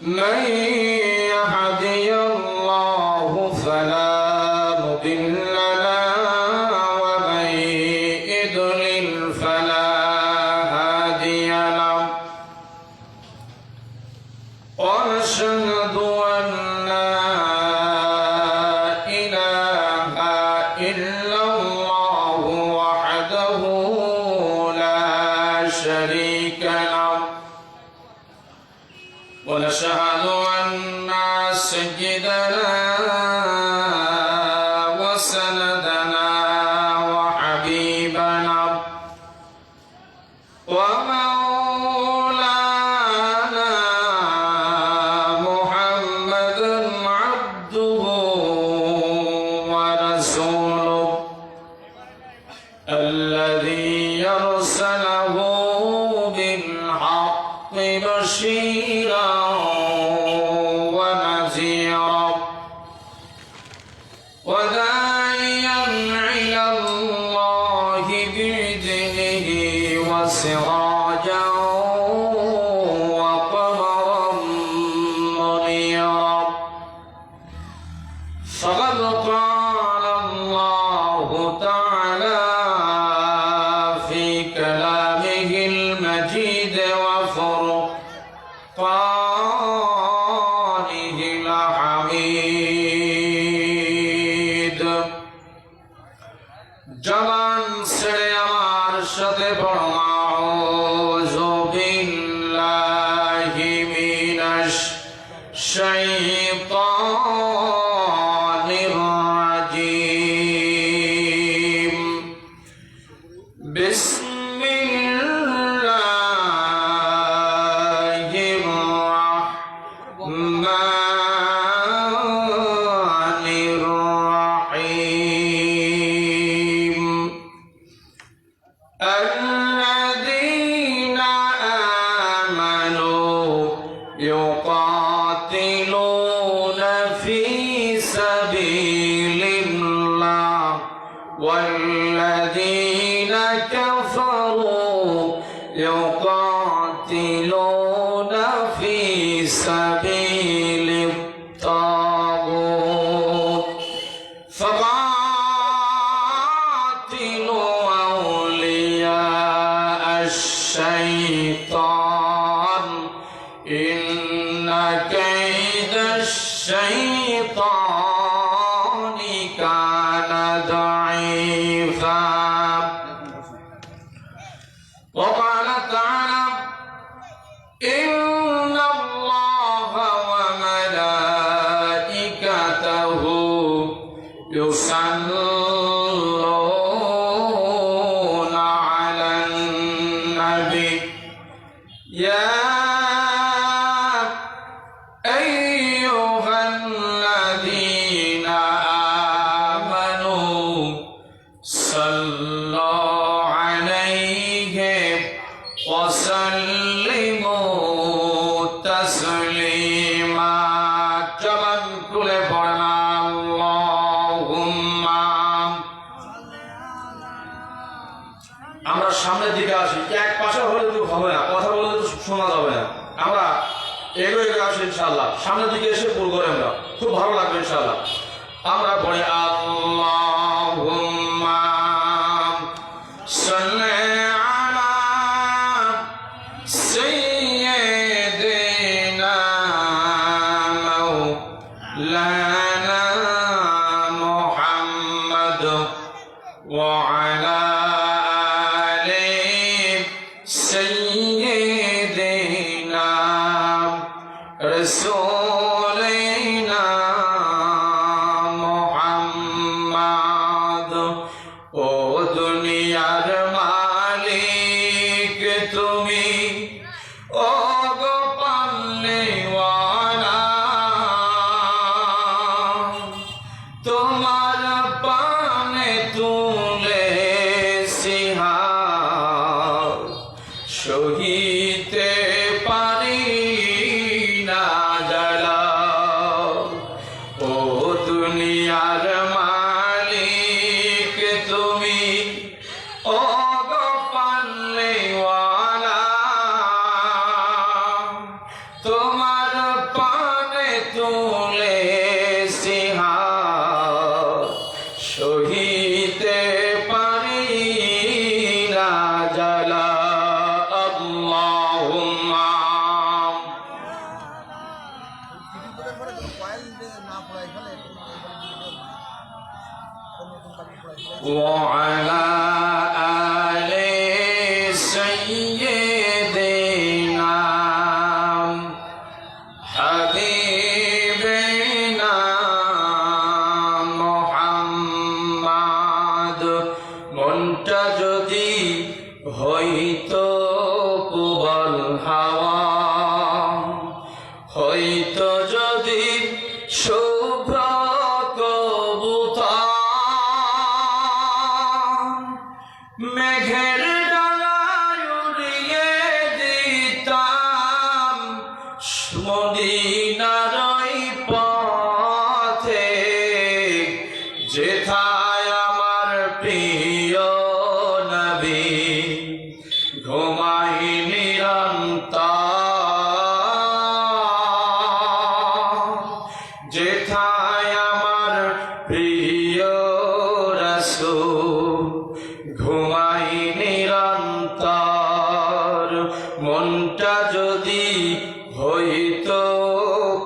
من يهدي الله فلا مضل له ومن يضلل فلا هادي له ونشهد أن لا إله إلا الله وحده لا شريك له ونشهد أن سيدنا وسندنا وحبيبنا ومولانا محمدا عبده ورسوله الذي يرسله بالحق بشيرا ونذيرا وداعيا إلى الله بإذنه وسراجا وقمرا منيرا فقد قال الله تعالى في كلامه المجيد وفرقانه الحميد জবান ছেড়ে আমার সাথে পড়ো আউযু বিল্লাহি মিনাশ শাইতানির রাজীম বিসমিল্লাহির রাহমানির রাহিম الذين آمنوا يقاتلون في سبيل الله والذين كفروا يقاتلون في سبيل الطاغوت فقاتلوا أولياء الشيطان إن كيد الشيطان كان ضعيفا وقال تعالى إن الله وملائكته يصلون على النبي يا أيها الذين آمنوا صلوا عليه وسلموا تسليما جبن كل فرنا اللهم আমরা সামনের দিকে আসি এক পাশে হলে তো হবে না কথা বললে তো শোনা যাবে না আমরা এগোয় আসি ইনশাআল্লাহ সামনের দিকে এসে পুরো করে আমরা খুব ভালো লাগবে ইনশাআল্লাহ আমরা পড়ি আল্লাহুম্মা সাল্লি আলা সাইয়্যিদিনা মাওলানা মুহাম্মদ ওয়া আলা আলি সাইয়্যিদিনা রাসূলিনা মুহাম্মদ ও দুনিয়ার মালিক তুমি ও গো পাল্লেওয়ালা তোমার পানে তুলে সিহার সহিতে পারি না জ্বালা ও দুনিয়ার মালিক তুমি ও গো পাল্লেওয়ালা وعلى آل سيدنا حبيبنا محمد মনটা যদি হইতো প্রবল হাওয়া হইতো যদি শুভ্র কবুতর মেঘের ডানায় উড়িয়ে দিতাম মদিনার ওই পথে যেথায় আমার প্রিয় নবী ঘুমাই নিরন্তর যেথায় আমার প্রিয় রাসূল ঘুমাই নিরন্তর মনটা যদি হইতো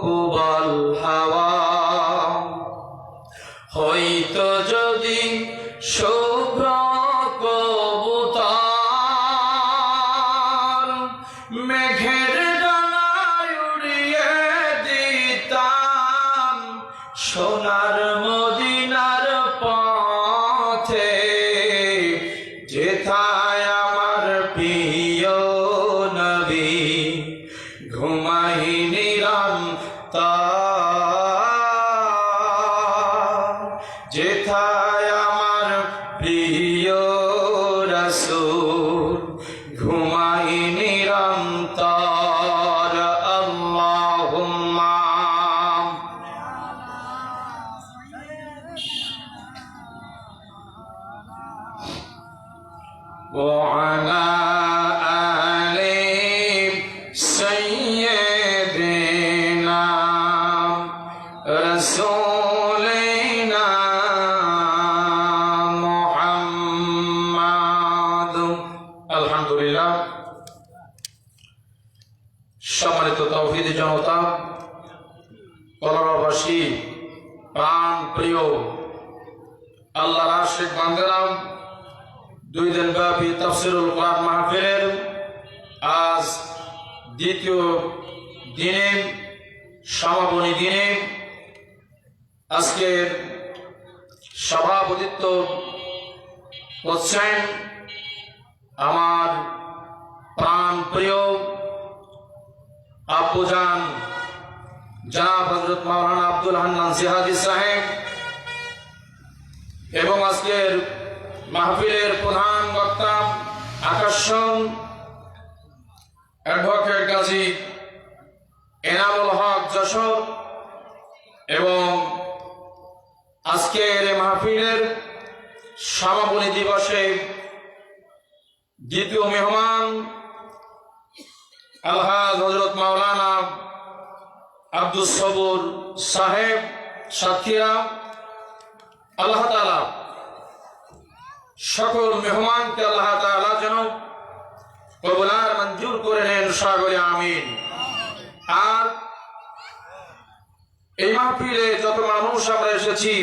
প্রবল হাওয়া হইতো যদি শুভ্র কবুতর মেঘের ডানায় উড়িয়ে দিতাম সোনার মদিনার পথে যেথায় আমার প্রিয় নবী ঘুমাই নিরন্তর যেথায় আমার প্রিয় রাসূল ঘুমাই নিরন্তর আল্লাহুম্মা وعلى آل سيدنا رسولنا محمد আলহামদুলিল্লাহ সম্মানিত তাওহীদি জনতা কলরবাসী প্রাণ প্রিয় আল্লাহর আশিক বান্দারা 2 দিন ব্যাপী তাফসীরুল কোরআন মাহফিলের আজ দ্বিতীয় দিনে সমাপনী দিনে আজকের সভাপতিত্ব করছেন আমার প্রাণ প্রিয় আব্বুজান জনাব হযরত মাওলানা আব্দুল হান্নান জিহাদি সাহেব এবং আজকের মাহফিলের প্রধান বক্তা আকর্ষণ অ্যাডভোকেট গাজী এনামুল হক যশোর এবং আজকের এই মাহফিলের সমাপনী দিবসে দ্বিতীয় মেহমান আলহাজ হযরত মাওলানা আব্দুস সবুর সাহেব সাথীরা আল্লাহ তাআলা সকল মেহমানকে আল্লাহ তাআলা যেন কবুল আর মঞ্জুর করে নেন সকলে আমিন। আর এই মাহফিলে যত মানুষ আমরা এসেছি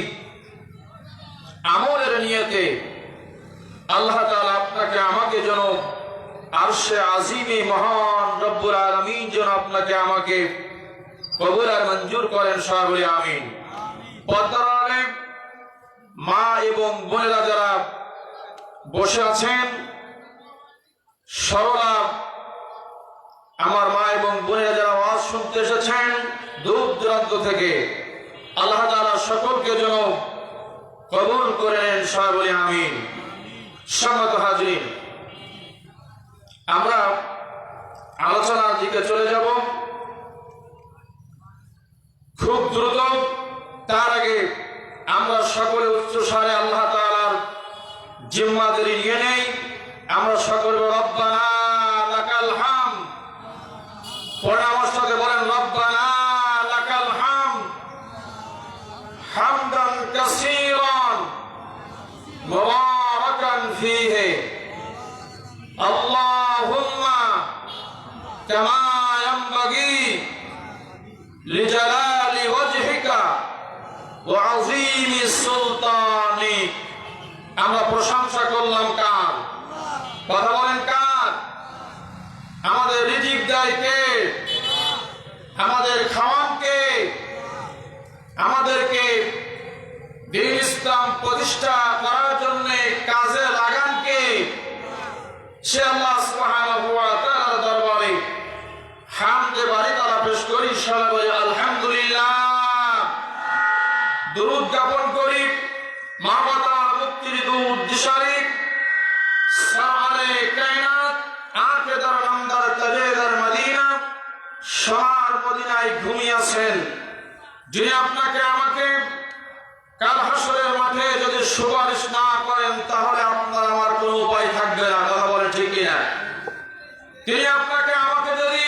আমলের নিয়তে আল্লাহ তাআলা আপনাকে আমাকে যেন আরশে আজিমে মহান রব্বুল আলামিন যেন আপনাকে আমাকে কবুল আর মঞ্জুর করেন সকলে আমিন। পর্দার আড়ালে মা এবং বোনেরা যারা বসে আছেন সরলা আমার মা এবং বোনেরা যারা ওয়াজ শুনতে এসেছেন দূর দূরান্ত থেকে আল্লাহ তাআলা সকলকে যেন কবুল করে নেন সকলে আমিন। সম্মানিত হাজিরিন, আমরা আলোচনার দিকে চলে যাব খুব দ্রুত। তার আগে আমরা সকলে উচ্চস্বরে আল্লাহ তাআলার জিম্মাদারি নিয়ে নেই। আমরা সকলে রব্বানা লাকাল হামদ পড়ে আমার সাথে বলেন রব্বানা লাকাল হামদ হামদান কাসীরান মুবারাকান ফীহি আল্লাহুম্মা কামা ইয়ানবাগী লিজালালি ওয়াজহিকা ওয়া আযীমি সুলতানিক আমরা প্রশংসা করলাম কার? কথা বলেন কার? আমাদের রিজিক দেয় কে? আমাদের খাওয়ান কে? আমাদেরকে দ্বীন ইসলাম প্রতিষ্ঠা করার জন্য কাজে লাগান কে? সে আল্লাহ সুবহানাহু ওয়া তাআলার দরবারে হামদে বাড়ি তারা পেশ করি, সবাই বলি আলহামদুলিল্লাহ। দুরূদ জ্ঞাপন করি মানবতার মুক্তির দূত দিশারি সারে কায়নাত আকেদার নামদার তাজেদার মদিনা সোনার মদিনায় ঘুমিয়েছেন যিনি আপনাকে আমাকে কাল হাসরের মাঠে যদি সুপারিশ না করেন তাহলে আপনার আমার কোনো উপায় থাকবে না। কথা বলে ঠিক কিনা? তিনি আপনাকে আমাকে যদি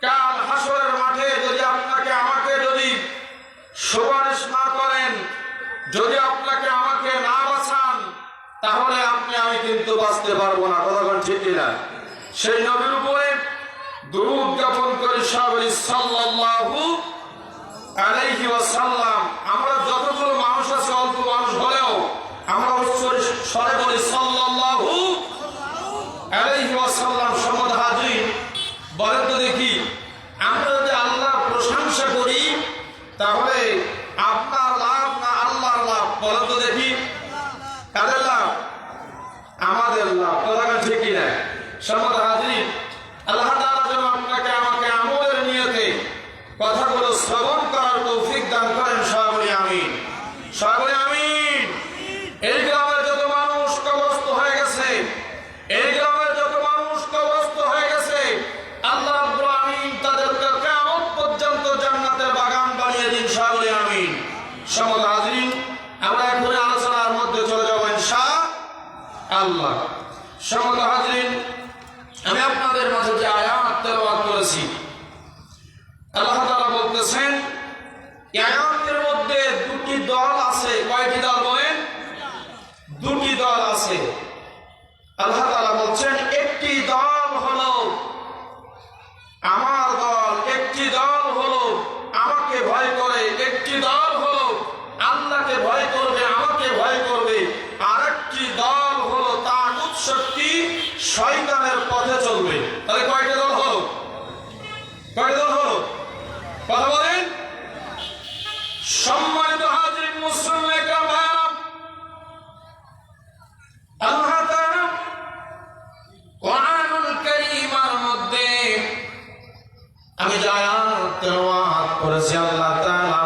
কাল হাসরের মাঠে যদি আপনাকে আমাকে যদি সুপারিশ না করেন, যদি আপনাকে আমাকে না বাঁচান, তাহলে আপনি আমি কিন্তু বাঁচতে পারবো না। কথা বলে ঠিক কিনা? সেই নবীর উপরে দুরূদ জ্ঞাপন করি সবাই সাল্লাল্লাহু আলাইহি ওয়াসাল্লাম। আমরা যতগুলো মানুষ আছে অল্প মানুষ হলেও আমরা স্বরে বলি সাল্লাল্লাহু আলাইহি ওয়াসাল্লাম। সম্মানিত হাজিরিন, বলেন তো দেখি, আমরা যদি আল্লাহর প্রশংসা করি তাহলে আপনার লাভ না আল্লাহর লাভ? বলেন তো দেখি, কাদের লাভ? আমাদের লাভ। কথা ঠিক কিনা? সম্মানিত হাজিরিন, আল্লাহ তাআলা যেন আপনাকে আমাকে আমলের নিয়তে কথাগুলো শ্রবণ করার তৌফিক দান করেন। সবাই বলি আমিন। সবাই বলি আমিন। এই গ্রামের যত মানুষ কবরস্থ হয়ে গেছে, এই গ্রামের যত মানুষ কবরস্থ হয়ে গেছে, আল্লাহ রাব্বুল আমিন তাদেরকে কিয়ামত পর্যন্ত জান্নাতের বাগান বানিয়ে দিন। সবাই বলি আমিন। সম্মানিত হাজিরিন, আমরা এখন আলোচনার মধ্যে চলে যাব ইনশাআল্লাহ। সম্মানিত হাজিরিন, আমি আপনাদের মাঝে যে আয়াত তেলাওয়াত করেছি, আল্লাহ তাআলা বলতেছেন এই আয়াতের মধ্যে দুটি দল আছে। কয়টি দল বলেন? দুটি দল আছে। আল্লাহ তাআলা বলছেন একটি দল হলো আমার দল, একটি দল হলো আমাকে ভয় করে, একটি দল হলো আল্লাহকে ভয় করবে, আমাকে ভয় করবে, আর একটি দল হলো তাগুত শক্তি শয়তানের পথে চলবে। তাহলে কয়টা দল হলো? কয়টা দল হলো? কথা বলেন। সম্মানিত হাজিরিন, মুসলিম একরাম ভাইরা, আল্লাহ তাআলা কোরআনুল কারীমের মধ্যে আমি যে আয়াত তেলাওয়াত করেছি, আল্লাহ তাআলা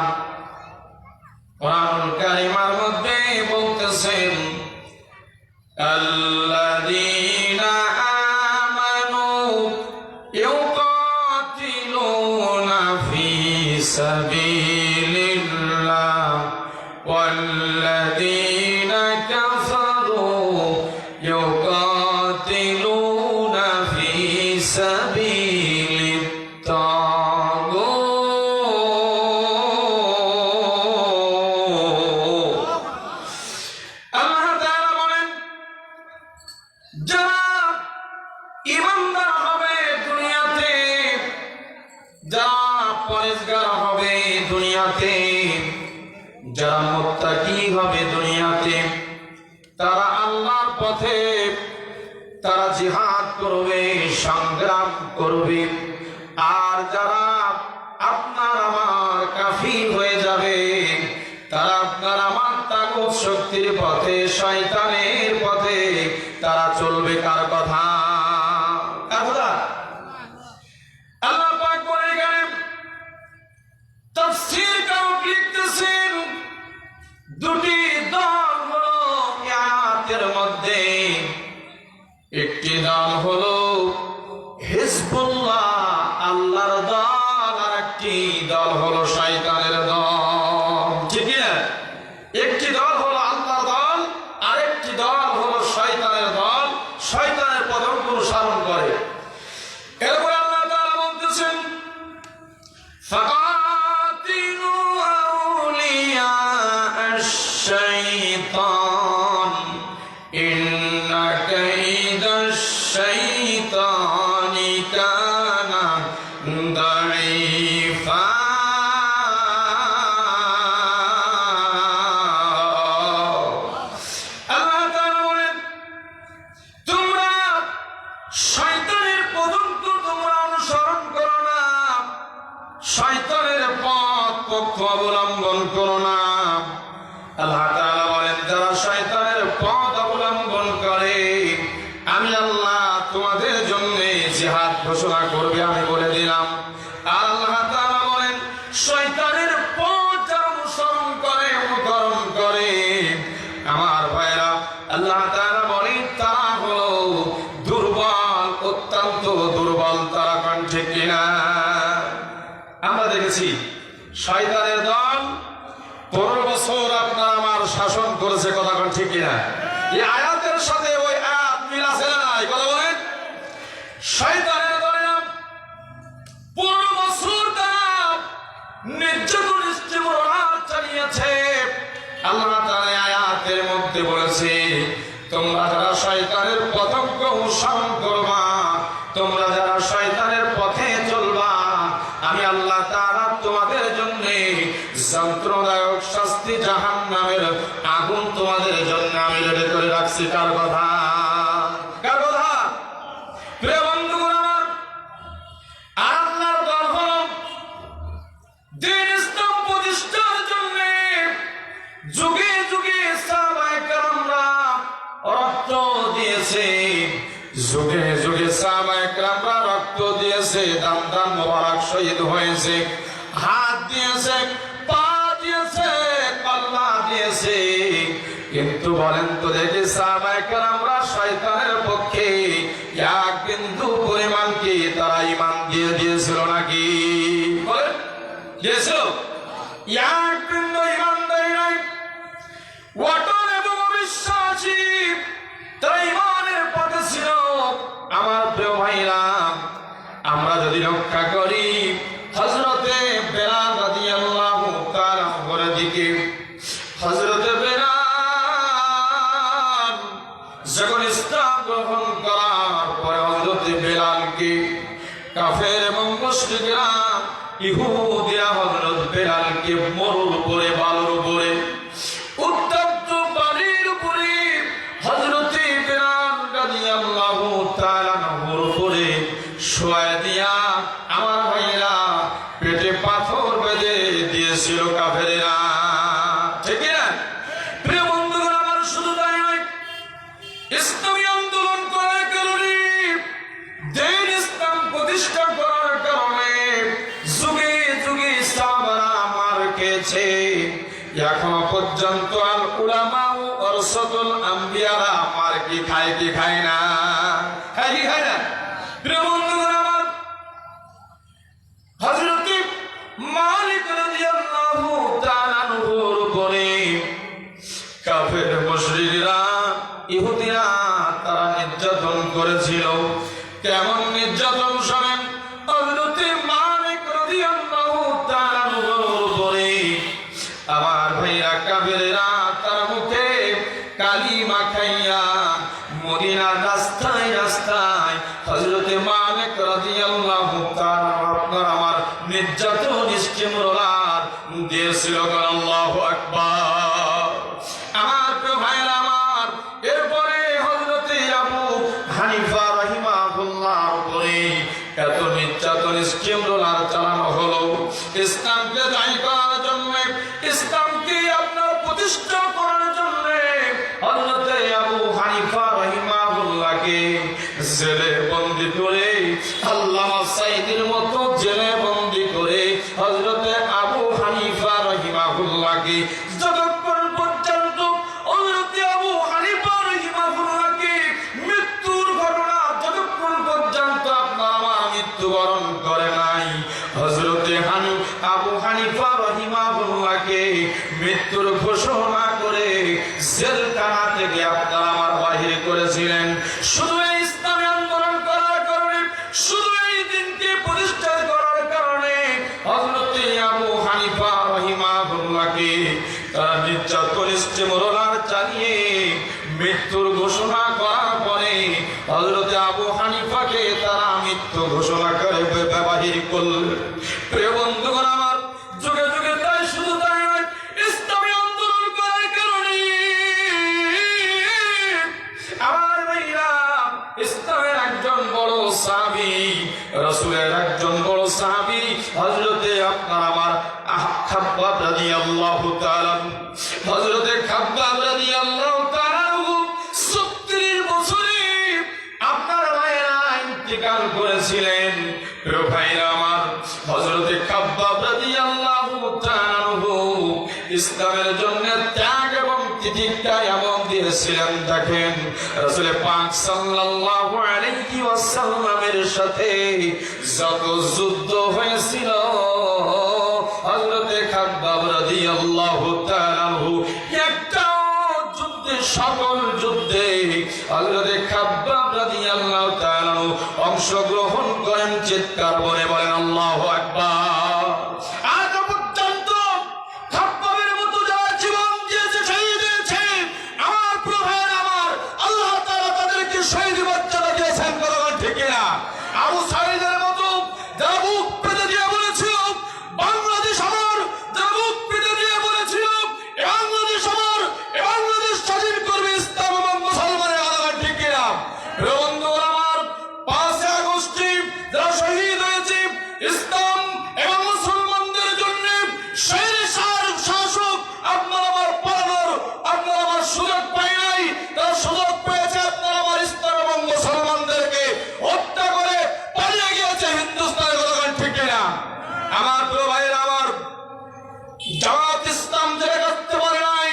কোরআনুল কারীমের মধ্যে বলতেছেন আল্লাযীনা আমানু ইউকাতিলুনা ফি সাবিলিল্লাহ ওয়াল্লাযীনা কাফারু ইউকাতিলুনা ফি সাবিলিত তাগুত। আল্লাহ তাআলা বলেন যারা ঈমানদার হবে দুনিয়াতে, যারা পরেজগার হবে দুনিয়াতে, যারা মুত্তাকি হবে দুনিয়াতে, তারা আল্লাহর পথে তারা জিহাদ করবে, সংগ্রাম করবে। আর যারা আপনার আমার কাফির হয়ে যাবে, তারা আপনার আমার তাগুত শক্তির পথে, শয়তানের পথে তারা চলবে। কার কথা? কার কথা? আল্লাহ পাক বলে গেলেন, তাফসীর কারক লিখতেছেন দুটি দল হলো এই আয়াতের মধ্যে। একটি দল হলো হিজবুল্লাহ, আল্লাহর দল, আর একটি দল হলো শয়তানের দল। ঠিক না? একটি দল হলো আল্লাহর দল, আর একটি দল হলো শয়তানের দল, শয়তানের পথ অনুসরণ করে। এরপর আল্লাহ তাআলা বলতেছেন ফাকাতিলু আউলিয়া আশ-শাইতান ইন্না কাইদাশ-শাইতানি কানা দাঈফা। আল্লাহ শয়তানের পথ অবলম্বন করো না। আল্লাহ তাআলা বলেন, যারা শয়তানের পথ অবলম্বন করে আমি আল্লাহ তোমাদের জন্য জিহাদ ঘোষণা করবে, আমি বলে দিলাম। আর আল্লাহ তাআলা বলেন, শয়তানের পথ যারা অনুকরণ করে আমার ভাইরা, আল্লাহ তাআলা বলেন তারা হলো দুর্বল, অত্যন্ত দুর্বল। তারা কোন ঠিক কিনা? আমরা দেখেছি শয়তানের দল 15 বছর আপনার আমার শাসন করেছে, কথা কোন ঠিক কিনা? এই আয়াতের সাথে ওই আয়াত মিল আছে না নাই? কথা বলেন। শয়তানের দলেরা 15 বছর তারা নির্যাতন ইস্তেমরার চালিয়েছে। আল্লাহ তাআলা আয়াতের মধ্যে বলেছে, তোমরা যারা শয়তানের পথকে অনুসরণ করবা, তোমরা যারা শয়তানের পথে চলবা, আমি আল্লাহ তাআলা তোমাদের জন্য যন্ত্রণাদায়ক শাস্তি জাহান্নামের আগুন তোমাদের জন্য আমি রেডি করে রাখছি। কার কথা? কার কথা? প্রিয় বন্ধুগণ আমার, আল্লাহর দল হলো দ্বীন ইসলাম প্রতিষ্ঠার জন্য যুগে যুগে সাহাবায়ে কেরামরা রক্ত দিয়েছে, যুগে যুগে সাহাবায়ে কেরামরা রক্ত দিয়েছে, দাম দাম মোবারক শহীদ হয়েছে, হাত দিয়েছে, পা দিয়েছে, কল্লা দিয়েছে। কিন্তু বলেন তো দেখি, সাহাবায়ে কেরামরা শয়তানের পক্ষে এক বিন্দু পরিমাণ কি তারা ঈমান দিয়ে দিয়েছিল নাকি? বলেন, দিয়েছিল? এক বিন্দু ঈমান দেয় নাই। ওয়াটন এবং অবিশ্বাসী তারা ঈমানের পথে ছিল। আমার প্রিয় ভাইরা, আমরা যদি রক্ষা করি হযরতে বেলাল রাদিয়াল্লাহু তাআলা ওর দিকে, হযরতে বেলাল যখন ইসলাম গ্রহণ করার পরে হযরতে বেলালকে কাফের এবং মুশরিকরা ইহুদিরা হযরত বেলালকে মরুর উপরে, বালুর উপরে, উত্তপ্ত বালির উপরে হযরতে বেলাল রাদিয়াল্লাহু তাআলা ওর উপরে শোয়া দিয়া আমার ভাইরা পেটে পাথর বেঁধে দিয়েছিল কাফেরেরা। ঠিক না? প্রিয় বন্ধুগণ আমার, শুধু তাই নয়, ইসলামী আন্দোলন করার কারণে, দ্বীন ইসলাম প্রতিষ্ঠা করার কারণে যুগে যুগে সাহাবারা মার খেয়েছে। এখনো পর্যন্ত আল উলামা ও ওয়ারাসাতুল আম্বিয়ারা মার কি খায় কি খায় না? খায় কি খায় না? প্রিয় বন্ধুগণ আমার, হযরত মালিক রাদিয়াল্লাহু তাআলা আনহুর উপরে কাফের মুশরিকরা, ইহুদিরা তারা নির্যাতন করেছিল। কেমন নির্যাতন শোনেন। হযরত মালিক রাদিয়াল্লাহু তাআলা আনহুর উপরে আমার ভাইরা কাফেররা তার মুখে কালিমা খাইয়া মদিনার রাস্তায় রাস্তায় হযরত মালিক রাদিয়াল্লাহু তাআলা আপনার আমার নির্যাতন ইস্তেমরার দিয়েছিল। আল্লাহু আকবার। আমার প্রিয় ভাইরা আমার, এরপরে হযরত আবু হানিফা রাহিমাহুল্লাহর উপরে এত নির্যাতন ইস্তেমরার চালানো হলো ইসলামকে দায়ী করার জন্য, ইসলামকে আপনার প্রতিষ্ঠা করার জন্য। হযরত আবু হানিফা রাহিমাহুল্লাহকে জেলে বন্দী করে, আল্লামা সাঈদীর মতো জেলে বন্দী করে হযরত আবু হানিফা রাহিমাহুল্লাহকে যতক্ষণ পর্যন্ত হযরত আবু হানিফা রাহিমাহুল্লাহকে মৃত্যুর ঘটনা যতক্ষণ পর্যন্ত আপনার আমার মৃত্যুবরণ করে নাই, হযরত আবু হানিফা রাহিমাহুল্লাহকে মৃত্যুর ঘোষণা করে জেলখানা থেকে আপনার আমার বাহির করেছিলেন। শুধু এই ইসলামী আন্দোলন করার কারণে, শুধু এই দিনকে প্রতিষ্ঠা করার কারণে হযরত আবু হানিফা রাহিমাহুল্লাহকে তারা নির্যাতন ইস্তেমরার চালিয়ে মৃত্যুর ঘোষণা করার পরে হযরত আবু হানিফাকে তারা মৃত্যু ঘোষণা করে বাহির করলেন। প্রিয় বন্ধুগণ আমার, যুগে যুগে তাই, শুধু তাই নয়, ইসলামী আন্দোলন করার কারণে আমার ভাইরা ইসলামের একজন বড় সাহাবী, রাসূলের একজন বড় সাহাবী হযরত আপনার আমার খাব্বাব রাদিয়াল্লাহু তাআলা, হযরতে খাব্বাব রাদিয়াল্লাহু তাআলা 36 বছরে আপনার মায়েরা ইন্তেকাল করেছিলেন। প্রিয় ভাইরা আমার, হযরতে খাব্বাব রাদিয়াল্লাহু তাআলা ইসলামের জন্য ত্যাগ এবং তিতিক্ষা এমন দিয়েছিলেন। দেখেন রাসূল পাক সাল্লাল্লাহু আলাইহি ওয়াসাল্লামের সাথে যত যুদ্ধ হয়েছিল, হযরতে খাব্বাব রাদিয়াল্লাহু তাআলা একটা যুদ্ধে, সকল যুদ্ধে হযরতে খাব্বাব রাদিয়াল্লাহু তাআলা অংশগ্রহণ করেন। চিৎকার করে বলেন আল্লাহু আকবার। আজ পর্যন্ত খাব্বাবের মতো যারা জীবন দিয়েছে, শহীদ হয়েছে, আমার প্রভের আমার আল্লাহ তাআলা তাদেরকে শহীদ মর্যাদা দিয়েছেন। কথা ঠিক না? আবু সাঈদের মতো যারা বুক পেতে দিয়ে বলেছিল বাংলাদেশ আমার, যারা বুক পেতে দিয়ে বলেছিল বাংলাদেশ আমার, বাংলাদেশ স্বাধীন করবে ইসলাম এবং মুসলমানের। কথা ঠিক না? বন্ধু আমার, 5 আগস্টে যারা শহীদ হয়েছে ইসলাম এবং মুসলমানদের জন্য, সেই শাসক আপনার আমার পালানোর আপনার আমার সুযোগ পায় নাই, তারা সুযোগ পেয়েছে আপনার আমার ইসলাম এবং মুসলমানদেরকে হত্যা করে পালিয়ে গিয়েছে হিন্দুস্তানের। কথা ঠিক না? আমার প্রিয় ভাইয়েরা আমার, জামাত ইসলাম যেটা করতে পারে নাই,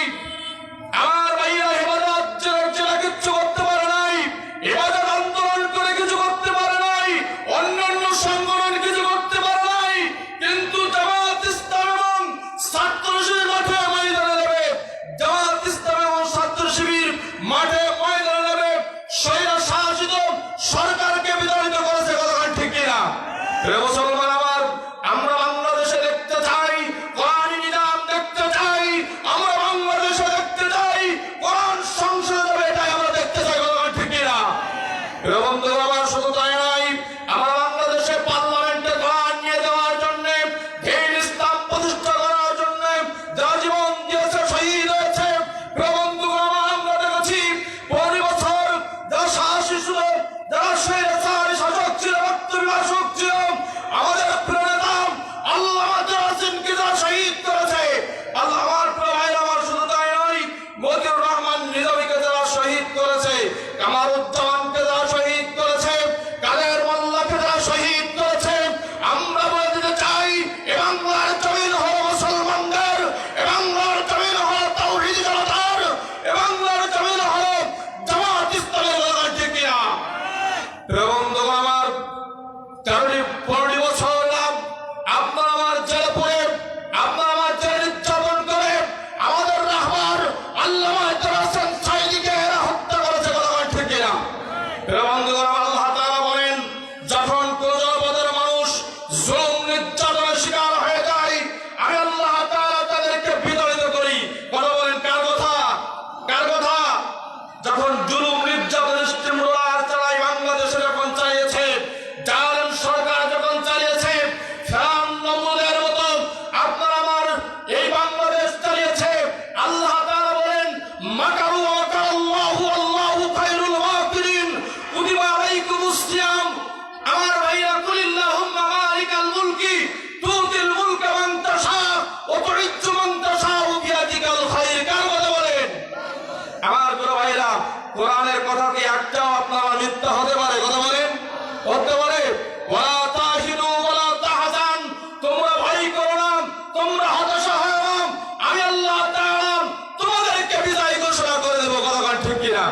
আমার ভাইয়েরা হেফাজত যেটা কিচ্ছু করতে পারে নাই, হেফাজত আন্দোলন করে কিছু করতে পারে নাই, অন্যান্য সংগঠন কিছু করতে পারে নাই, কিন্তু জামাত ইসলাম এবং ছাত্র শিবির মাঠে ময়দানে নেবে, জামাত ইসলাম এবং ছাত্র শিবির মাঠে ময়দানে নেবে স্বৈর শাসিত সরকারকে বিতাড়িত করেছে। কথা ঠিক কিনা? মুসলমান আমার, আমরা বাংলাদেশে দেখতে চাই কোরআনী নিজাম, দেখতে চাই আমরা বাংলাদেশে দেখতে চাই কোরআন সংসদে যাবে, এটাই আমরা দেখতে চাই। কথা ঠিক কিনা? বন্ধু আমার, শুধু তাই নয়, আমরা বাংলাদেশে পার্লামেন্টে কোরআন নিয়ে দেওয়ার জন্য, দ্বীন ইসলাম প্রতিষ্ঠা করার জন্য যারা জীবন দিয়েছে, শহীদ হয়েছে। বন্ধু আমার, আমরা দেখেছি 15 বছর যারা সাহসী ছিল, যারা স্বৈরাচারী শাসক ছিল, রক্তবিভাষক ছিল, আমাদের প্রিয় নেতা আল্লামা জাসিমকে যারা শহীদ করেছে, আল্লাহ আমার প্রিয় ভাইরা আমার, শুধু তাই নয়, মতিউর রহমান নিজামীকে যারা শহীদ করেছে, কামারুজ্জামানকে যারা শহীদ করেছে, কাদের মোল্লাকে যারা শহীদ করেছে, আমরা বলে দিতে চাই এ বাংলার জমিন হলো মুসলমানদের, এ বাংলার জমিন হলো তাওহীদি জনতার, এ বাংলার জমিন হলো জামাত ইসলামের। কথা ঠিক কিনা? বন্ধু আমার, 15 বছর আপনার আমার জেলে পড়ে, আপনার আমার জেলে নির্যাতন করে আমাদের রাহবার আল্লামা হোসেন সাঈদীকে এরা হত্যা করেছে। কথা ঠিক কিনা? বন্ধু আমার, আল্লাহ তাআলা বলেন, যখন কোন জনপদের মানুষ জুলুম নির্যাতনের শিকার হয়ে যায়, আমি আল্লাহ তাআলা তাদেরকে বিতাড়িত করি। কথা বলেন, কার কথা? কার কথা? যখন জুলুম নির্যাতন স্টিমরোলার চালাই বাংলাদেশে যখন চালিয়েছে, জালেম সরকার যখন চালিয়েছে, ফেরাউন নমরুদের মতো আপনার আমার এই বাংলাদেশ চালিয়েছে, আল্লাহ তাআলা বলেন, মাকারু ওয়া মাকারাল্লাহু আল্লাহু খায়রুল মাকিরিন, কুতিবা আলাইকুমুস সিয়াম। আমার ভাইয়া, কুলিল্লাহুম্মা মালিকাল মুলকি তুতিল মুলকা মান তাশা ওয়া তুইজ্জু মান তাশা বিয়াদিকাল খায়র। কার কথা বলেন? আমার প্রিয় ভাইরা, কোরআনের কথা কি একটাও আপনার মিথ্যা হতে পারে? কথা বলেন, হতে পারে? ওয়ালা তাহিনু ওয়ালা তাহজান, তোমরা ভয় করো না, তোমরা হতাশা হয় না, আমি আল্লাহ তাআলা তোমাদেরকে বিজয় ঘোষণা করে দেব। কথা ঠিক কিনা?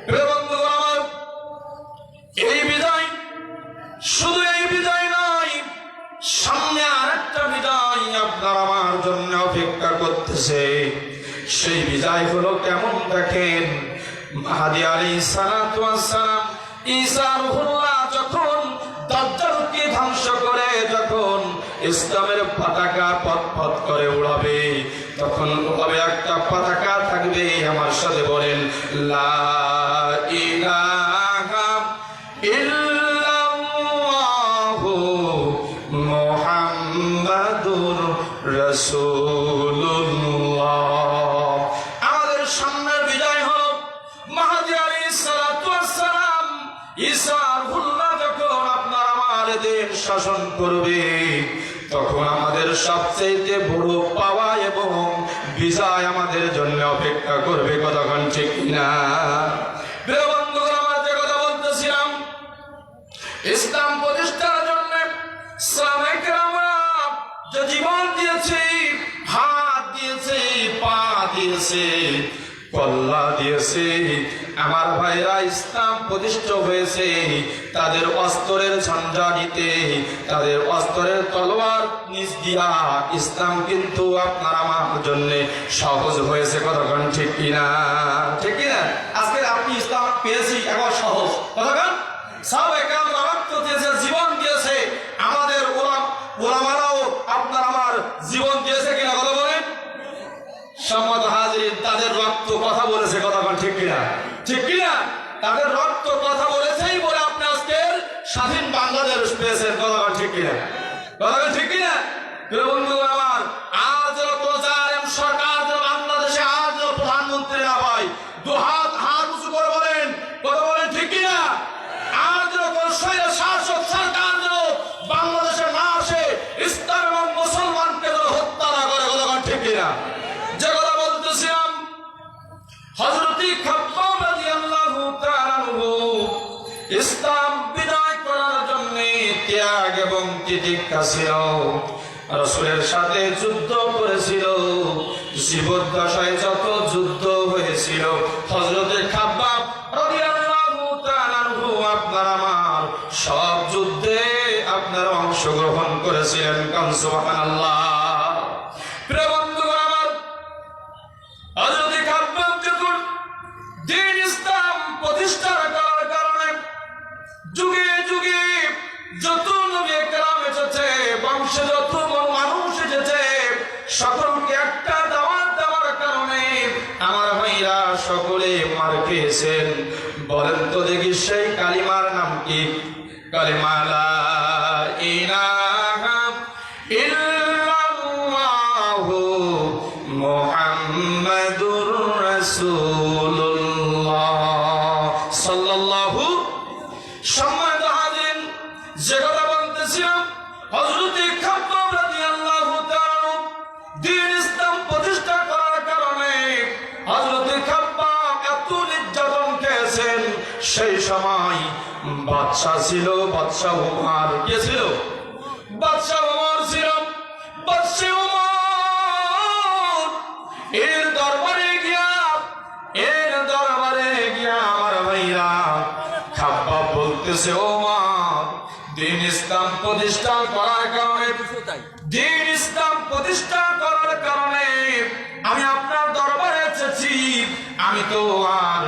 প্রিয় বন্ধুগণ আমার, এই বিজয় শুধু এই বিজয় নয়, সামনে আরেকটা বিজয় আপনার আমার জন্য অপেক্ষা করতেছে। সেই বিজয় হলো কেমন? দেখেন, মাহদী আলাইহিস সালাতু ওয়াস সালাম, ঈসা রূহুল্লাহ যখন দাজ্জালকে ধ্বংস করে, যখন ইসলামের পতাকা পথ করে উড়াবে, তখন হবে একটা পতাকা থাকবে। আমার সাথে বলেন, লা ইলাহা ইল্লাল্লাহু মুহাম্মাদুর রাসূলুল্লাহ। আমাদের সামনের বিজয় হলো মাহদী আলাইহিস সালাতু ওয়াস সালাম, ঈসা রূহুল্লাহ যখন আপনার আমার আমাদের শাসন করবে, তখন আমাদের সবচেয়ে বড় পাওয়া এবং বিজয় আমাদের জন্য অপেক্ষা করবে। কতক্ষণ ঠিক কিনা? প্রিয় বন্ধুগণ, আমার যে কথা বলতেছিলাম, ইসলাম প্রতিষ্ঠার জন্য সাহাবায়ে কেরামরা যে জীবন দিয়েছে, হাত দিয়েছে, পা দিয়েছে, কল্লা দিয়েছে, আমার ভাইরা ইসলাম প্রতিষ্ঠা হয়েছে তাদের অস্ত্রের ঝঞ্ঝানিতে, তাদের অস্ত্রের তলোয়ার নিজ দিয়া ইসলাম কিন্তু আপনার আমার জন্য সহজ হয়েছে। কতক্ষণ ঠিক কিনা? ঠিক কিনা? আজকে আপনি ইসলাম পেয়েছি এখন সহজ। কতক্ষণ? সাহাবায়ে কেরামরা রক্ত দিয়েছে, জীবন দিয়েছে, আমাদের ওলামারাও আপনার আমার জীবন দিয়েছে কিনা? কথা বলেন। সম্মানিত হাজিরিন, তাদের রক্ত কথা বলেছে। কতক্ষণ ঠিক কিনা? ঠিক কিনা? তাদের রক্ত কথা বলেছেই বলে আপনি আজকে স্বাধীন বাংলাদেশ পেয়েছেন। কতক্ষণ ঠিক কিনা? কতক্ষণ ঠিক কিনা? প্রিয় বন্ধুগণ আমার, আজ কোন জালেম সরকার বাংলাদেশে আজ প্রধানমন্ত্রী না হয়, হাত উঁচু করে বলেন, কথা বলেন ঠিক কিনা? আজ কোন স্বৈর শাসক সরকার বাংলাদেশে না আসে, ইসলাম এবং মুসলমানকে হত্যা না করে। কতক্ষণ ঠিক কিনা? যে কথা বলতেছিলাম, হযরত খাব্বাব রাদিয়াল্লাহু তাআলা আনহু ইসলাম বিজয় করার জন্য ত্যাগ এবং তিতিক্ষা ছিল, রাসূলের সাথে যুদ্ধ করেছিল। জীবদ্দশায় যত যুদ্ধ হয়েছিল, হযরত খাব্বাব রাদিয়াল্লাহু তাআলা আনহু আপনার আমার সব যুদ্ধে আপনার অংশগ্রহণ করেছিলেন। কান সুবহানাল্লাহ। প্রিয় বন্ধুগণ আমার, হযরত খাব্বাব যখন দ্বীন ইসলাম প্রতিষ্ঠা করার কারণে যুগে যুগে যত নবী কেরাম এসেছে, বংশে যত মানুষ এসেছে, সকলকে একটা দাওয়াত দেওয়ার কারণে আমার ভাইরা সকলে মার খেয়েছেন। বলেন তো দেখি সেই কালিমার নাম কি? কালিমা লা ইলাহা ইল্লাল্লাহু মুহাম্মাদুর রাসূলুল্লাহ সাল্লাল্লাহু। সম্মানিত হাজিরিন, যে কথা বলতেছিলাম, হযরত খাব্বাব রাদিয়াল্লাহু তাআলা দ্বীন ইসলাম প্রতিষ্ঠা করার কারণে হযরত খাব্বাব এত নির্যাতন খেয়েছেন। সেই সময় বাদশা ছিল, বাদশা ওমর। কে ছিল? বাদশা ওমর ছিল। বাদশা ওমর এর দরবারে গিয়া আমার ভাইরা খাব্বাব বলতেছে, ওমর দ্বীন ইসলাম প্রতিষ্ঠা করার কারণে, দ্বীন ইসলাম প্রতিষ্ঠা করার কারণে আমি আপনার দরবারে এসেছি। আমি তো আর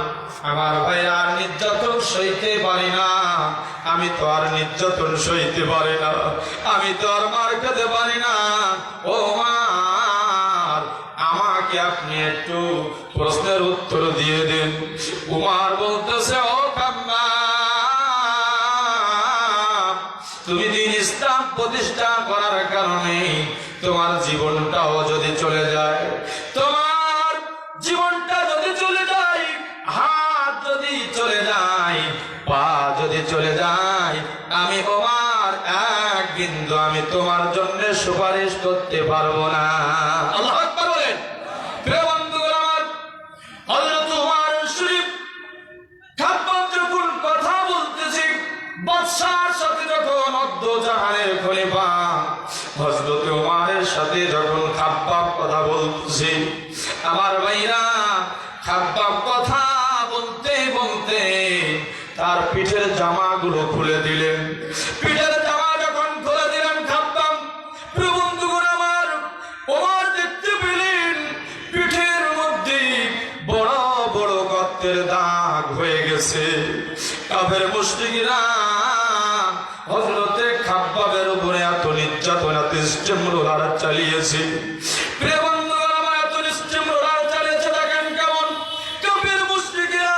আমার ভাইরা নির্যাতন সইতে পারি না, আমি তো আর নির্যাতন সইতে পারি না, আমি তো আর মার খেতে পারি না। ওমর, আমাকে আপনি একটু প্রশ্নের উত্তর দিয়ে দিন। উমর বলতেছে, ও খাব্বাব, তুমি দ্বীন ইসলাম প্রতিষ্ঠা করার কারণে তোমার জীবনটাও যদি চলে যায়, তোমার জীবনটা যদি চলে যায়, হাত যদি চলে যায়, পা যদি চলে যায়, আমি ওমর এক বিন্দু আমি তোমার জন্য সুপারিশ করতে পারবো না। আল্লাহু আকবার বলেন। প্রিয় বন্ধুগণ আমার, হযরত ওমর শরীফ খাব্বাব যখন কথা বলতেছে, বাদশার সাথে যখন জাহানের খলিফা হযরত ওমরের সাথে যখন খাব্বাব কথা বলতেছে, আমার ভাইরা খাব্বাব কথা বলতে বলতে তার পিঠের জামাগুলো খুলে দিলেন। পিঠের জামা যখন খুলে দিলেন খাব্বাব, প্রিয় বন্ধুগণ আমার, ওমর দেখতে পেলেন পিঠের মধ্যে বড় বড় গর্তের দাগ হয়ে গেছে। কাফের মুশরিকরা হযরতে খাব্বাবের উপরে এত নির্যাতন, এত স্টিমরোলার চালিয়েছে। প্রিয় বন্ধুগণ আমার, এত স্টিমরোলার চালিয়েছে, দেখেন কেমন কাফের মুশরিকরা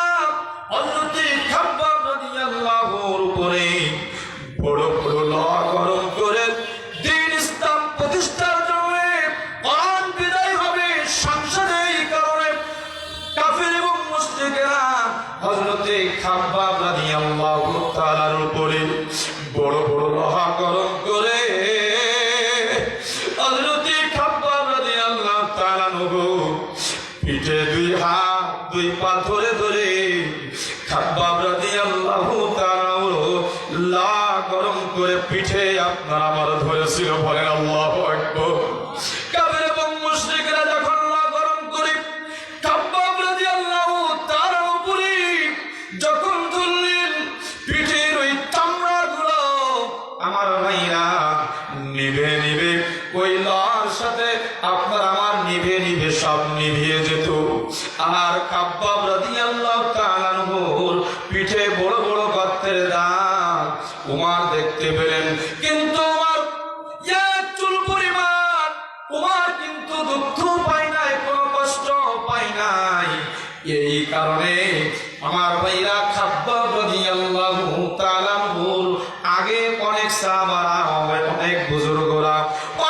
হযরতে খাব্বাব রাদিয়াল্লাহুর উপরে বড় বড় লোহা গরম করে দ্বীন ইসলাম প্রতিষ্ঠার জন্য কোরআন বিদায় হবে সংসদে। এই কারণে কাফের এবং মুশরিকরা হযরতে খাব্বাব রাদিয়াল্লাহু তাআলার উপরে বড় বড় লোহা আপনার আমার ধরেছিল, বলেন আল্লাহু আকবার। কাফের এবং মুশরিকরা যখন গরম করে খাব্বাব রাদিয়াল্লাহু তাআলার উপরে যখন তুললেন, পিঠের ওই চামড়াগুলো আমার ভাইরা নিভে নিভে কয়লার সাথে আপনার আমার নিভে নিভে সব নিভিয়ে যেত। আর খাব্বাব রাদিয়াল্লাহু তাআলা আনহুর পিঠে বড় বড় গর্তের দাগ উমর দেখতে পেলেন, কিন্তু উমর এক চুল পরিমাণ উমর কিন্তু দুঃখ পায় নাই, কোনো কষ্ট পায় নাই। এই কারণে আমার ভাইরা খাব্বাব রাদিয়াল্লাহু তাআলা আনহুর আগে অনেক সাহাবারা, অনেক বুজুর্গরা,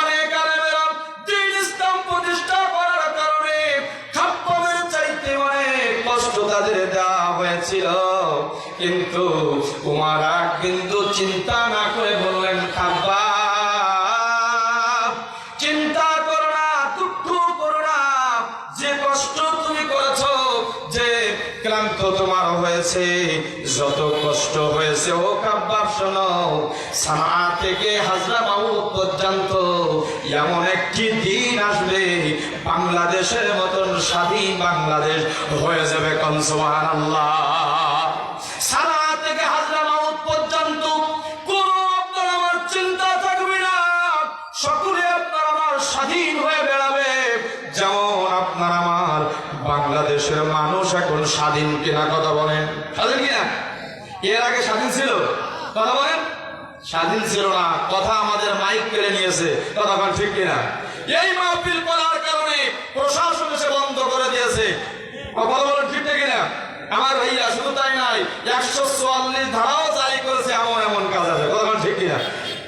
অনেক আলেমেরা দ্বীন ইসলাম প্রতিষ্ঠা করার কারণে খাব্বাবের চাইতে অনেক কষ্ট তাদের দেওয়া হয়েছিল। কিন্তু উমর কিন্তু চিন্তা না করে বললেন, খাব্বাব চিন্তা করো না, দুঃখ করো না, যে কষ্ট তুমি করেছো, যে ক্লান্ত তোমার হয়েছে, যত কষ্ট হয়েছে, ও খাব্বাব শোনো, সানা থেকে হাজরামাউত পর্যন্ত এমন একটি দিন আসবে বাংলাদেশের মতন স্বাধীন বাংলাদেশ হয়ে যাবে। কোন সুবহানাল্লাহ। সানা থেকে হাজরামাউত পর্যন্ত কোনো আপনার আমার চিন্তা থাকবে না, সকলে আপনার আমার স্বাধীন হয়ে বেড়াবে। যেমন আপনার আমার বাংলাদেশের মানুষ এখন স্বাধীন কিনা, কথা বলেন, স্বাধীন কিনা? এর আগে স্বাধীন ছিল? কথা বলেন, স্বাধীন ছিল না। কথা আমাদের মাইক কেড়ে নিয়েছে, কথা বলেন ঠিক কিনা? এই মাহফিল করার কারণে প্রশাসন এসে বন্ধ করে দিয়েছে, কথা বলেন ঠিক কিনা? আমার ভাইয়া শুধু তাই নাই, 144 ধারাও জারি করেছে, এমন এমন কাজ আছে, কথা বলেন ঠিক কিনা?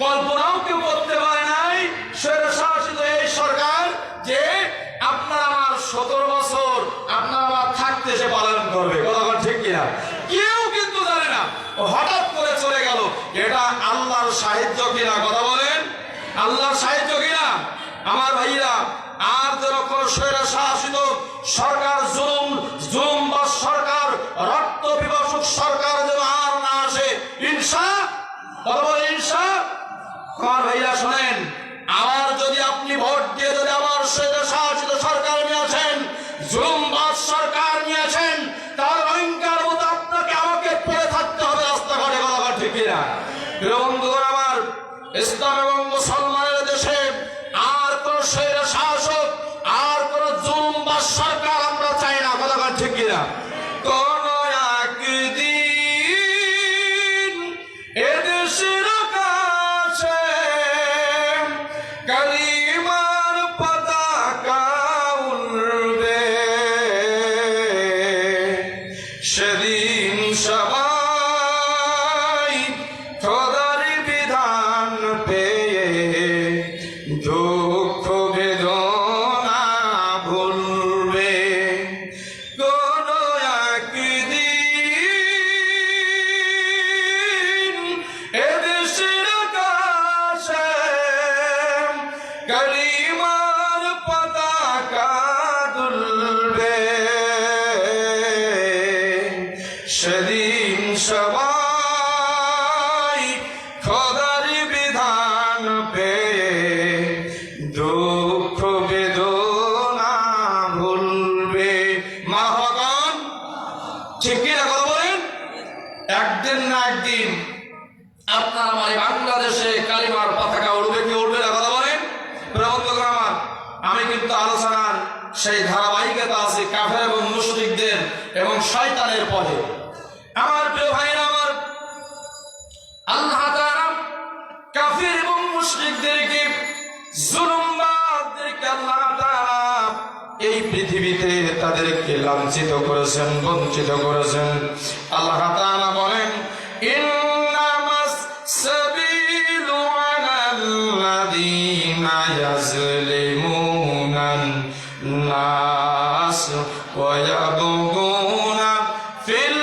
কল্পনাও কেউ করতে পারে নাই স্বৈরশাসিত এই সরকার যে আপনার আমার 17 বছর আপনার আমার থাকতে সে পালন করবে, কথা বলেন ঠিক কিনা? কেউ কিন্তু জানে না, হঠাৎ করে চলে গেল। এটা আল্লাহর সাহায্য কিনা, কথা বলেন, আল্লাহর সাহায্য কিনা? আমার ভাইরা, আর যেন কোন স্বৈরশাসিত সরকার, জুলুম বা সরকার, রক্ত পিপাসুক সরকার যেন আর না আসে, ইনশাআল্লাহ, কথা বলেন ইনশাআল্লাহ। আমার ভাইরা শোনেন, আবার যদি আপনি ভোট দিয়ে যদি আবার স্বৈরশাসিত সরকার নিয়ে আসেন, জুলুমবাজ সরকার নিয়ে আসেন, তার অহংকার মতো আপনাকে আমাকে পড়ে থাকতে হবে রাস্তাঘাটে, কথা ঠিক কিনা? বন্ধুগণ আমার, ইসলাম এবং মুসলমানের দেশে আর কোন স্বৈরশাসক, আর কোন জুলুমবাজ সরকার আমরা চাই না, কথা ঠিক কিনা? কোন একদিন এদেশের আকাশে কালিমার পতাকা উড়বে, সেদিন সবাই খোদার বিধান পেয়ে দুঃখ বেদনা ভুলবে। কোন একদিন এদেশের আকাশে কালিমার পতাকা দুলবে, সেদিন সবাই খোদার বিধান পেয়ে দুঃখ বেদনা ভুলবে। মারহাবান, ঠিক কিনা, কথা বলেন? একদিন না একদিন আপনার আমার বাংলাদেশে কালিমার পতাকা উড়বে কি উড়বে না, কথা বলেন? বন্ধুগণ আমার, আমি কিন্তু আলোচনার সেই ধারাবাহিকতা আছে কাফের এবং মুশরিকদের এবং শয়তানের পথে। আমার প্রিয় ভাইরা আমার, আল্লাহ তাআলা কাফের এবং মুশরিকদেরকে, জুলুমবাজদেরকে আল্লাহ তাআলা এই পৃথিবীতে তাদেরকে লাঞ্ছিত করেছেন, বঞ্চিত করেছেন। আল্লাহ তাআলা বলেন, ইন্নামাস সাবিলু আলাল্লাযীনা ইয়াজলিমুনান নাস ওয়া ইয়াবগুনা ফিল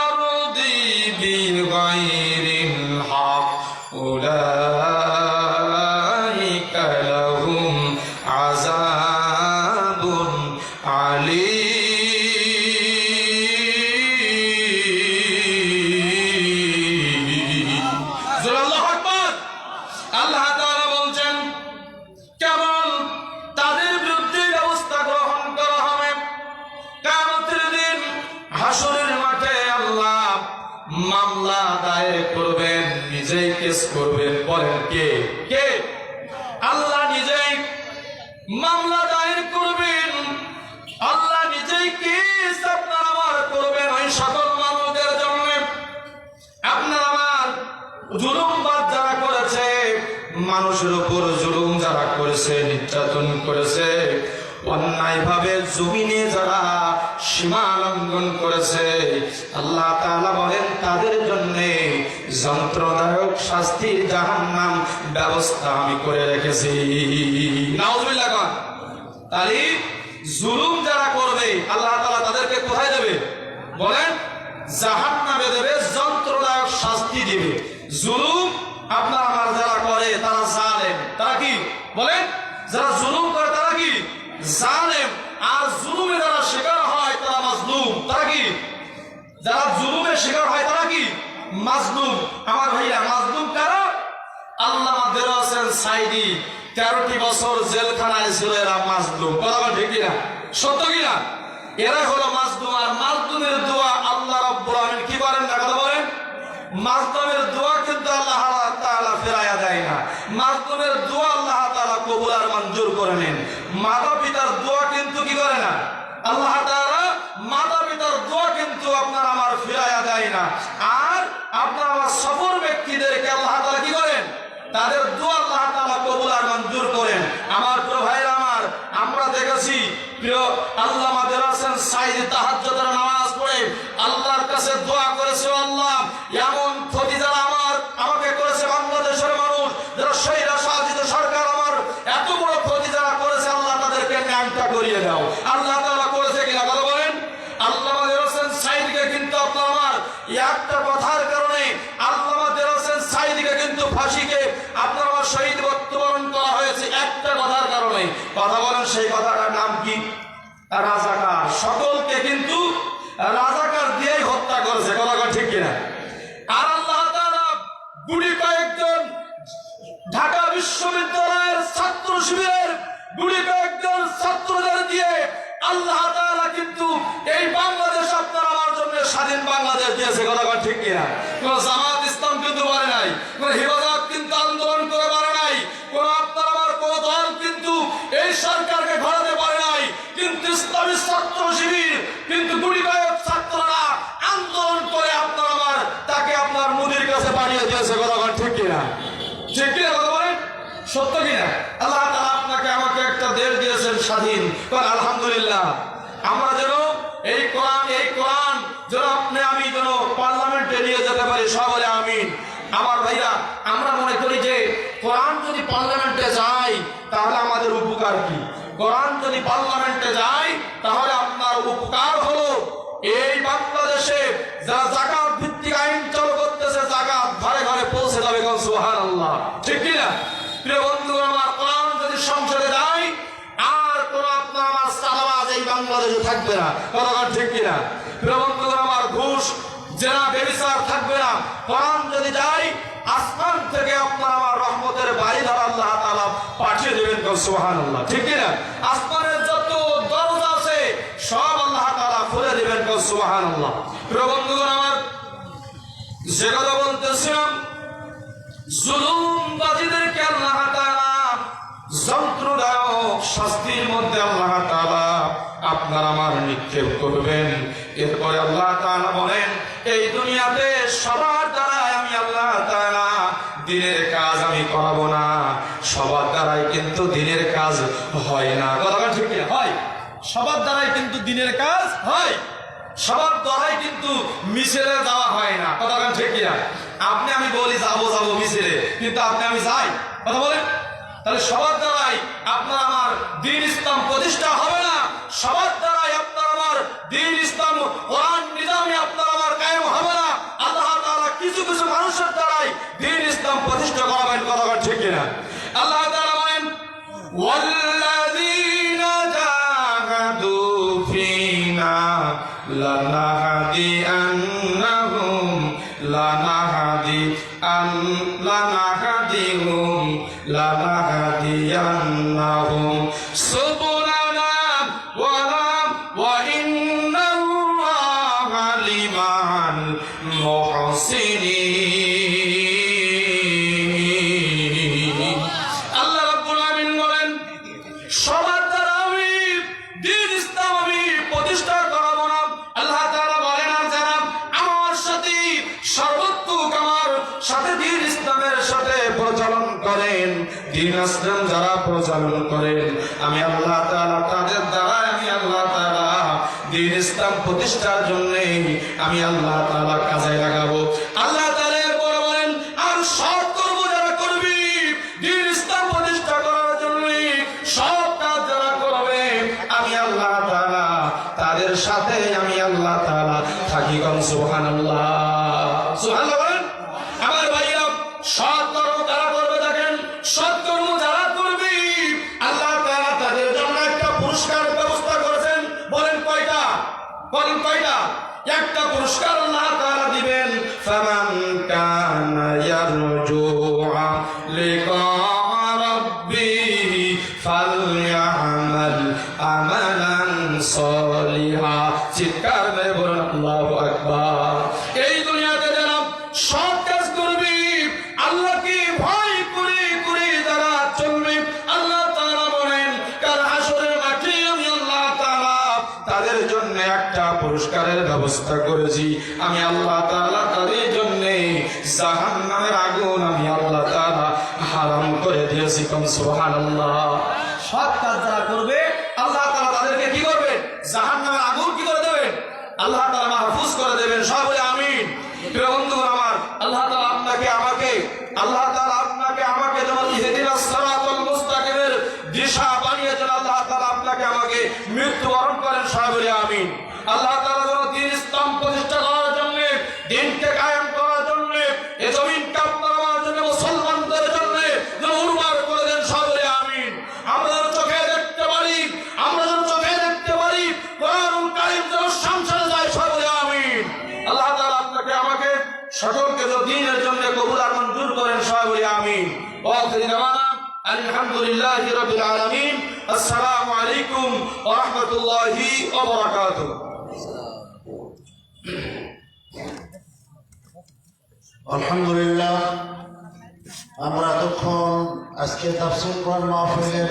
আরদি বিগাইরিল হক উলাইকা লাহুম আযাবুন আলীম। কেস করবেন? বলেন কে? কে? আল্লাহ নিজেই মামলা দায়ের করবেন, আল্লাহ নিজেই কেস আপনার আমার করবেন ওই সকল মানুষদের জন্য। আপনার আমার জুলুমবাদ যারা করেছে, মানুষের উপর জুলুম যারা করেছে, নির্যাতন করেছে, অন্যায় ভাবে জমিনে যারা সীমা লঙ্ঘন করেছে, আল্লাহ তাআলা বলেন তাদের জন্য যন্ত্রদায়ক শাস্তির জাহান্নাম ব্যবস্থা আমি করে রেখেছি। নাউজুবিল্লাহ। তাহলে জুলুম যারা করবে আল্লাহ তাআলা তাদেরকে কোথায় দেবে? বলেন জাহান্নামে দেবে, যন্ত্রদায়ক শাস্তি দিবে। জুলুম আপনার আমার যারা করে তারা জালেম। তারা কি? বলেন যারা জুলুম করে তারা কি? জালেম। আর জুলুমে যারা শিকার হয় তারা মাজলুম। তারা কি? যারা জুলুমের শিকার হয় তারা কি? মাজলুম। আমার ভাইরা, মাজলুম কারা? আল্লামা দেওয়ার হোসেন সাইদি 13টি বছর জেলখানায় ছিল, এরা মাজলুম। কথা বল ঠিক কিনা? সত্য কিনা? এরা হলো মাজলুম। আর মাজলুমের দোয়া আল্লাহ রাব্বুল আলামিন কি করেন না? কথা বলেন। মাজলুমের দোয়া কিন্তু আল্লাহ তাআলা ফেরায়া দেয় না। মাজলুমের দোয়া আল্লাহ তাআলা কবুল আর মঞ্জুর করে নেন। মাতা পিতার দোয়া কিন্তু কি করে না? আল্লাহ তাআলা মাতা পিতার দোয়া কিন্তু আপনার আমার ফেরায়া দেয় না। আর আপনার আমার সফর ব্যক্তিদেরকে আল্লাহ তাআলা কি করেন? তাদের দোয়া আল্লাহ তাআলা কবুল আর মঞ্জুর করেন। আমার প্রিয় ভাইরা আমার, আমরা দেখেছি প্রিয় আল্লামা দেওয়ার হোসেন সাইদি তাহাজ্জুদের নামাজ পড়ে আল্লাহর কাছে দোয়া করেছে, আল্লাহ এমন ক্ষতি যারা আমাকে করেছে, বাংলাদেশের মানুষ যারা স্বৈরাশাসিত সরকার আমার এত বড় ক্ষতি যারা করেছে, আল্লাহ তাদেরকে ন্যায়টা করিয়ে দাও। আল্লাহ তাআলা করেছে কিনা? কথা বলেন। আল্লামা দেওয়ার হোসেন সাইদিকে কিন্তু আপনার আমার একটা কথার কারণে আল্লামা দেওয়ার হোসেন সাইদিকে কিন্তু ফাঁসিকে আপনার আমার শহীদ বরণ করা হয়েছে একটা কথার কারণে। কথা বলেন সেই কথাটার নাম কি? রাজাকার। সকলকে কিন্তু রাজাকার দিয়েই হত্যা করেছে। কথা ঠিক কিনা? আর আল্লাহ তাআলা গুটি কয়েকজন ঢাকা বিশ্ববিদ্যালয়ের ছাত্র শিবিরের গুটি কয়েকজন ছাত্রদের দিয়ে আল্লাহ তাআলা কিন্তু এই বাংলাদেশ আপনার আমার জন্য স্বাধীন বাংলাদেশ দিয়েছে। কথা ঠিক কিনা? কোন জামাত ইসলাম কিন্তু পারে নাই, কোন হেফাজত কিন্তু আন্দোলন করে পারে নাই, কোন আপনার আমার কোন দল কিন্তু এই সরকারকে ঘোরাতে পারে নাই। কিন্তু ইসলামী ছাত্র শিবির কিন্তু গুটি কয়েক ছাত্ররা আন্দোলন করে আপনার আমার তাকে আপনার মুদির কাছে পাঠিয়ে দিয়েছে। কথা ঠিক কিনা? ঠিক কিনা? কথা বলেন। সত্য কিনা? আল্লাহ তাআলা আপনাকে আমাকে একটা দেশ দিয়েছেন স্বাধীন। আলহামদুলিল্লাহ। আমরা যেন এই কোরআন যেন আপনি আমি যেন পার্লামেন্টে নিয়ে যেতে পারি। সব বলে আমিন। আমার ভাইরা, আমরা মনে করি যে কোরআন যদি পার্লামেন্টে যায় তাহলে আমাদের উপকার কি? কোরআন যদি পার্লামেন্টে যায় তাহলে আপনার উপকার হলো এই বাংলাদেশে যারা যাকাত ভিত্তিক আইন চালু করতেছে, যাকাত ঘরে ঘরে পৌঁছে যাবে। সুবহানাল্লাহ। ঠিক কিনা? প্রিয় বন্ধু আমার, কোরআন যদি সংসদে যায় আর কোন আপনার আমার সালাবাজ এই বাংলাদেশে থাকবে না। কথা ঠিক কিনা? প্রিয় বন্ধু আমার, ঘুষ জেনা ব্যভিচার থাকবে না। কোরআন যদি যায় আসমান থেকে আপনার আমার রহমতের বাড়িধারা আল্লাহ তাআলা পাঠিয়ে দেবেন। সুবহানাল্লাহ। ঠিক কিনা? আসমানের যত দরজা আছে সব আল্লাহ তাআলা খুলে দেবেন। সুবহানাল্লাহ। প্রিয় বন্ধুগণ আমার, যে কথা বলতেছিলাম, জুলুমবাজীদেরকে আল্লাহ তাআলা যন্ত্রদায়ক শাস্তির মধ্যে আল্লাহ তাআলা আপনার আমার নিক্ষেপ করবেন। এরপরে আল্লাহ তাআলা বলেন, এই দুনিয়াতে সবার দ্বারাই আমি আল্লাহ তাআলা দিনের কাজ আমি করাবো না। সবার দ্বারাই কিন্তু দিনের কাজ হয় না। কথা ঠিক কিনা? হয়। সবার দ্বারাই কিন্তু দিনের কাজ হয়। সবার দ্বারাই কিন্তু মিছিলে যাওয়া হয় না। কথা ঠিক কিনা? আপনি আমি বলি যাবো মিছিলে, কিন্তু আপনি আমি যাই। কথা বলেন। তাহলে সবার দ্বারাই আপনার আমার দ্বীন ইসলাম প্রতিষ্ঠা হবে না। সবার দ্বারাই আপনার আমার দ্বীন ইসলাম কোরআন নিজামে আপনার আমার কায়েম হবে না। আল্লাহ তাআলা কিছু কিছু মানুষের দ্বারাই দ্বীন ইসলাম প্রতিষ্ঠা করাবেন। কথা ঠিক কিনা? আল্লাহ তাআলা বলেন, ওয়াল্লাযীনা জাহাদু ফীনা লানাহদিয়ান্নাহুম সুবুলানা ওয়া ইন্নাল্লাহা লিমাল মুহসিনিন। করেন, দ্বীন ইসলাম যারা প্রচলন করেন, আমি আল্লাহ তাআলা তাদের দ্বারা আমি আল্লাহ তাআলা দ্বীন ইসলাম প্রতিষ্ঠার জন্য আমি আল্লাহ তাআলা কাজে লাগাবো। আল্লাহ তাআলা এরপরে বলেন, আর সৎ কর্ম যারা করবি দ্বীন ইসলাম প্রতিষ্ঠা করার জন্য, সব কাজ যারা করবে আমি আল্লাহ তাআলা তাদের সাথে আমি আল্লাহ তাআলা থাকি। কোন সুবহানাল্লাহ, সুবহানাল্লাহ বলেন। আমার ভাইরা, সৎ কর্ম যারা করবে, দেখেন সৎ কর্ম যারা করবে আল্লাহ তাআলা তাদের জন্য একটা পুরস্কার ব্যবস্থা করেছেন। বলেন কয়টা? বলেন কয়টা? একটা পুরস্কার আল্লাহ তাআলা দিবেন। ফামান কানা ইয়ারজু লিকা রাব্বিহি ফালইআমাল আমালান সলিহা। চিৎকার মেরে বলুন আল্লাহু আকবার। এই দুনিয়াতে যারা সৎ কাজ করবে, আল্লাহকে ভয় করে করে যারা চলবে, আল্লাহ তাআলা বলেন কাল হাসরের মাঠে আমি আল্লাহ তাআলা তাদের জন্য একটা পুরস্কারের ব্যবস্থা করেছি। আমি আল্লাহ তাআলা তাদের জন্য জাহান্নামের আগুন আমি আল্লাহ তাআলা হারাম করে দিয়েছি। কোন সুবহানাল্লাহ। সৎ কাজ যারা করবে আল্লাহ তাআলা তাদেরকে কি করবেন? জাহান্নামের আগুন কি করে দেবেন? আল্লাহ তাআলা মাহফুজ করে দেবেন। সবাই বলে আমিন। প্রিয় বন্ধুগণ আমার, আল্লাহ তাআলা আপনাকে আমাকে, আল্লাহ তাআলা আপনাকে আমাকে যেমন ইহদিনাস সিরাতাল মুস্তাকিমের দিশা বানিয়েছেন, আল্লাহ তাআলা আপনাকে আমাকে মৃত্যুবরণ করেন। সবাই বলে আমিন। আল্লাহ তাআলা যেন দ্বীন ইসলাম প্রতিষ্ঠা করার জন্য, দ্বীনকে কায়েম করার জন্য, এই জমিনকে আপনার আমার জন্য, মুসলমানদের জন্য যেন উর্বর করে দেন। সবাই বলে আমিন। আমরা যেন চোখে দেখতে পারি, আমরা যেন চোখে দেখতে পারি কোরআনুল কারীম যেন সংসারে যায়। সবাই বলে আমিন। আল্লাহ তাআলা আপনাকে আমাকে সকলকে যেন দ্বীনের জন্য কবুল আর মঞ্জুর করেন। সবাই বলে আমিন। ওয়া আখিরু দাওয়ানা আলহামদুলিল্লাহি রাব্বিল আলামিন। আসসালামু আলাইকুম ওয়া রাহমাতুল্লাহি ওয়া বারাকাতুহু। আলহামদুলিল্লাহ, আমরা এতক্ষণ আজকে তাফসীর কোরআন মাহফিলের